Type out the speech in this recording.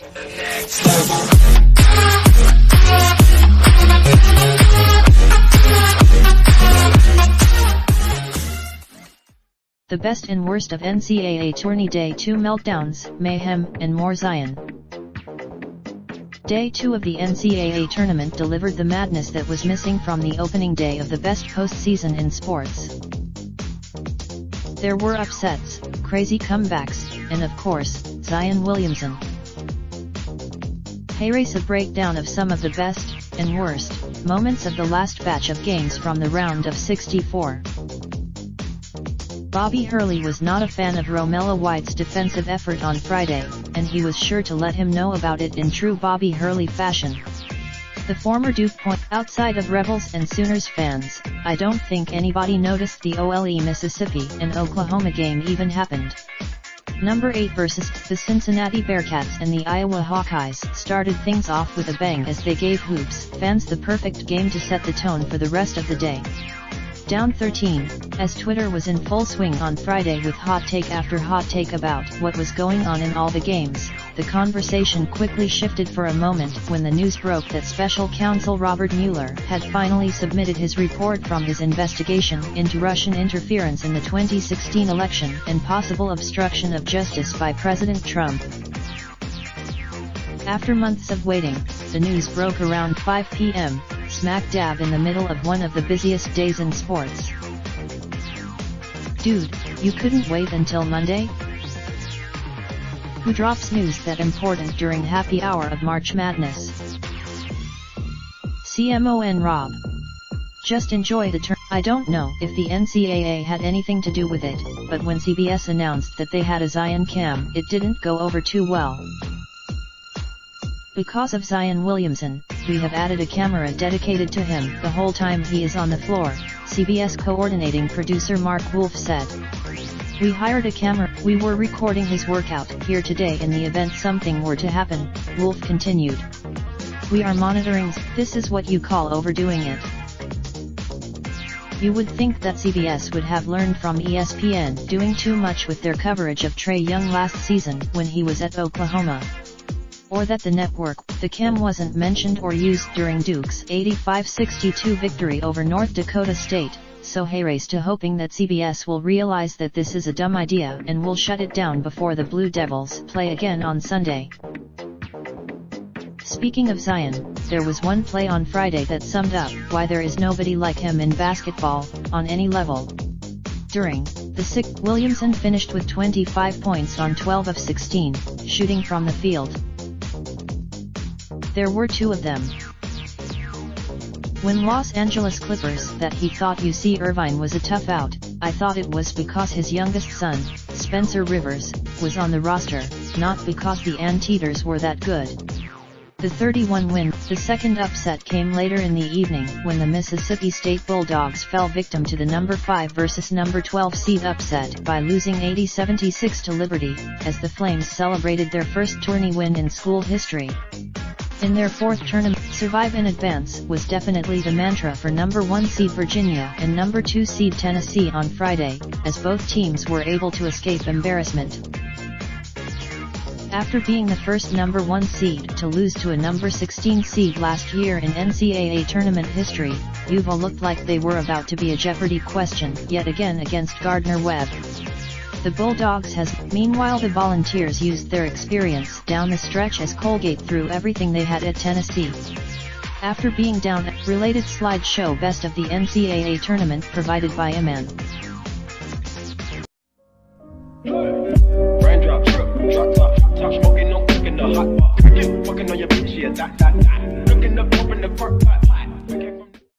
The best and worst of NCAA Tourney Day 2 meltdowns, mayhem, and more. Zion. Day 2 of the NCAA tournament delivered the madness that was missing from the opening day of the best postseason in sports. There were upsets, crazy comebacks, and of course, Zion Williamson. Here's a breakdown of some of the best and worst moments of the last batch of games from the round of 64. Bobby Hurley was not a fan of Romello White's defensive effort on Friday, and he was sure to let him know about it in true Bobby Hurley fashion. The former Duke pointed, outside of Rebels and Sooners fans, I don't think anybody noticed the OLE Mississippi and Oklahoma game even happened. Number 8 versus the Cincinnati Bearcats and the Iowa Hawkeyes started things off with a bang as they gave hoops fans the perfect game to set the tone for the rest of the day. Down 13, as Twitter was in full swing on Friday with hot take after hot take about what was going on in all the games, the conversation quickly shifted for a moment when the news broke that Special Counsel Robert Mueller had finally submitted his report from his investigation into Russian interference in the 2016 election and possible obstruction of justice by President Trump. After months of waiting, the news broke around 5 p.m., smack dab in the middle of one of the busiest days in sports. Dude, you couldn't wait until Monday? Who drops news that important during happy hour of March Madness? CMON Rob. Just enjoy the turn. I don't know if the NCAA had anything to do with it, but when CBS announced that they had a Zion cam, it didn't go over too well. Because of Zion Williamson, we have added a camera dedicated to him the whole time he is on the floor, CBS coordinating producer Mark Wolf said. We hired a camera. We were recording his workout here today in the event something were to happen, Wolf continued. We are monitoring. This is what you call overdoing it. You would think that CBS would have learned from ESPN doing too much with their coverage of Trae Young last season when he was at Oklahoma. Or that the network, the cam wasn't mentioned or used during Duke's 85-62 victory over North Dakota State, so here's to hoping that CBS will realize that this is a dumb idea and will shut it down before the Blue Devils play again on Sunday. Speaking of Zion, there was one play on Friday that summed up why there is nobody like him in basketball, on any level. During the sixth, Williamson finished with 25 points on 12 of 16, shooting from the field. There were two of them. When Los Angeles Clippers that he thought UC Irvine was a tough out, I thought it was because his youngest son, Spencer Rivers, was on the roster, not because the Anteaters were that good. The 31 win, the second upset came later in the evening when the Mississippi State Bulldogs fell victim to the number 5 versus number 12 seed upset by losing 80-76 to Liberty, as the Flames celebrated their first tourney win in school history. In their fourth tournament, survive in advance was definitely the mantra for number 1 seed Virginia and number 2 seed Tennessee on Friday, as both teams were able to escape embarrassment. After being the first number 1 seed to lose to a number 16 seed last year in NCAA tournament history, UVA looked like they were about to be a Jeopardy question yet again against Gardner-Webb. The Bulldogs has. Meanwhile, the Volunteers used their experience down the stretch as Colgate threw everything they had at Tennessee. After being down, related slideshow best of the NCAA tournament provided by MN. Raindrop, drop top, smoking, no cooking, the hot pot. Fucking on your bitch, yeah, that. Looking up, open the park pot.